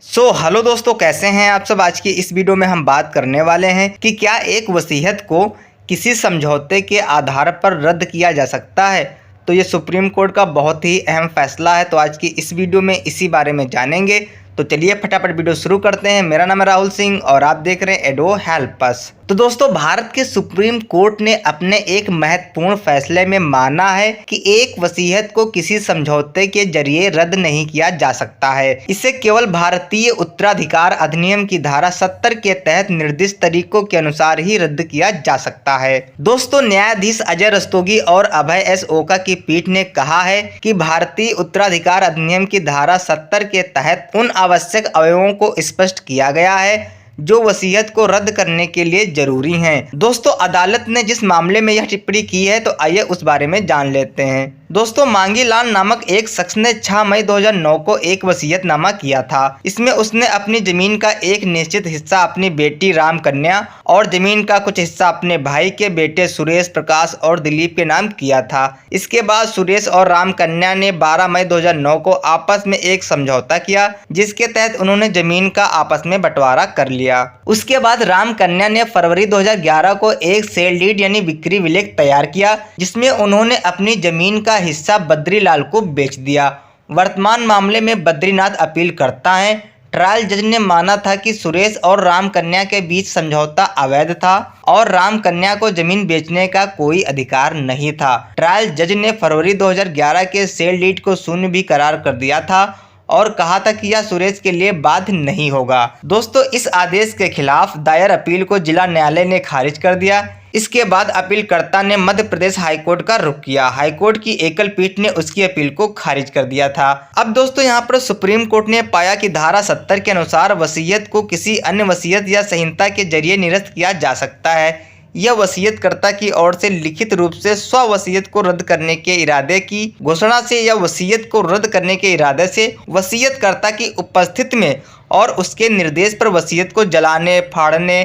Hello दोस्तों, कैसे हैं आप सब। आज की इस वीडियो में हम बात करने वाले हैं कि क्या एक वसीयत को किसी समझौते के आधार पर रद्द किया जा सकता है। तो ये सुप्रीम कोर्ट का बहुत ही अहम फैसला है। तो आज की इस वीडियो में इसी बारे में जानेंगे। तो चलिए फटाफट वीडियो शुरू करते हैं। मेरा नाम है राहुल सिंह और आप देख रहे हैं एडो हेल्प अस। तो दोस्तों, भारत के सुप्रीम कोर्ट ने अपने एक महत्वपूर्ण फैसले में माना है कि एक वसीयत को किसी समझौते के जरिए रद्द नहीं किया जा सकता है। इसे केवल भारतीय उत्तराधिकार अधिनियम की धारा 70 के तहत निर्दिष्ट तरीकों के अनुसार ही रद्द किया जा सकता है। दोस्तों, न्यायाधीश अजय रस्तोगी और अभय एस ओका की पीठ ने कहा है कि भारतीय उत्तराधिकार अधिनियम की धारा 70 के तहत उन आवश्यक अवयवों को स्पष्ट किया गया है जो वसीयत को रद्द करने के लिए जरूरी हैं। दोस्तों, अदालत ने जिस मामले में यह टिप्पणी की है, तो आइए उस बारे में जान लेते हैं। दोस्तों, मांगी लाल नामक एक शख्स ने 6 मई 2009 को एक वसीयतनामा किया था। इसमें उसने अपनी जमीन का एक निश्चित हिस्सा अपनी बेटी राम कन्या और जमीन का कुछ हिस्सा अपने भाई के बेटे सुरेश प्रकाश और दिलीप के नाम किया था। इसके बाद सुरेश और राम कन्या ने 12 मई 2009 को आपस में एक समझौता किया, जिसके तहत उन्होंने जमीन का आपस में बंटवारा कर लिया। उसके बाद राम कन्या ने फरवरी 2011 को एक सेल डीड यानी बिक्री विलेख तैयार किया, जिसमें उन्होंने अपनी जमीन का हिस्सा बद्रीलाल को बेच दिया। वर्तमान मामले में बद्रीनाथ अपील करता है। ट्रायल जज ने माना था कि सुरेश और राम कन्या के बीच समझौता अवैध था और राम कन्या को जमीन बेचने का कोई अधिकार नहीं था। ट्रायल जज ने फरवरी 2011 के सेल डीड को शून्य भी करार कर दिया था और कहा था कि यह सुरेश के लिए बाध्य नहीं होगा। दोस्तों, इस आदेश के खिलाफ दायर अपील को जिला न्यायालय ने खारिज कर दिया। इसके बाद अपीलकर्ता ने मध्य प्रदेश हाईकोर्ट का रुख किया। हाईकोर्ट की एकल पीठ ने उसकी अपील को खारिज कर दिया था। अब दोस्तों, यहाँ पर सुप्रीम कोर्ट ने पाया कि धारा 70 के अनुसार वसीयत को किसी अन्य वसीयत या संहिता के जरिए निरस्त किया जा सकता है। यह वसीयतकर्ता की ओर से लिखित रूप से स्व वसीयत को रद्द करने के इरादे की घोषणा से या वसीयत को रद्द करने के इरादे से वसीयतकर्ता की उपस्थिति में और उसके निर्देश पर वसीयत को जलाने, फाड़ने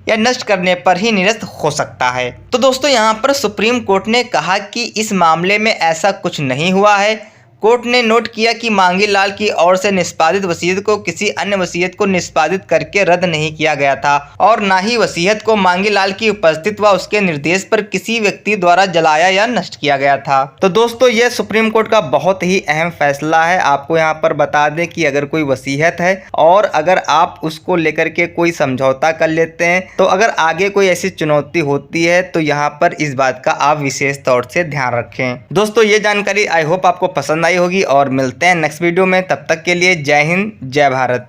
या नष्ट करने पर ही निरस्त हो सकता है। तो दोस्तों, यहाँ पर सुप्रीम कोर्ट ने कहा कि इस मामले में ऐसा कुछ नहीं हुआ है। कोर्ट ने नोट किया कि मांगी लाल की ओर से निष्पादित वसीयत को किसी अन्य वसीयत को निष्पादित करके रद्द नहीं किया गया था और न ही वसीयत को मांगी लाल की उपस्थिति व उसके निर्देश पर किसी व्यक्ति द्वारा जलाया या नष्ट किया गया था। तो दोस्तों, यह सुप्रीम कोर्ट का बहुत ही अहम फैसला है। आपको यहाँ पर बता दें कि अगर कोई वसीयत है और अगर आप उसको लेकर के कोई समझौता कर लेते हैं, तो अगर आगे कोई ऐसी चुनौती होती है तो यहाँ पर इस बात का आप विशेष तौर से ध्यान रखें। दोस्तों, ये जानकारी आई होप आपको पसंद होगी और मिलते हैं नेक्स्ट वीडियो में। तब तक के लिए जय हिंद, जय भारत।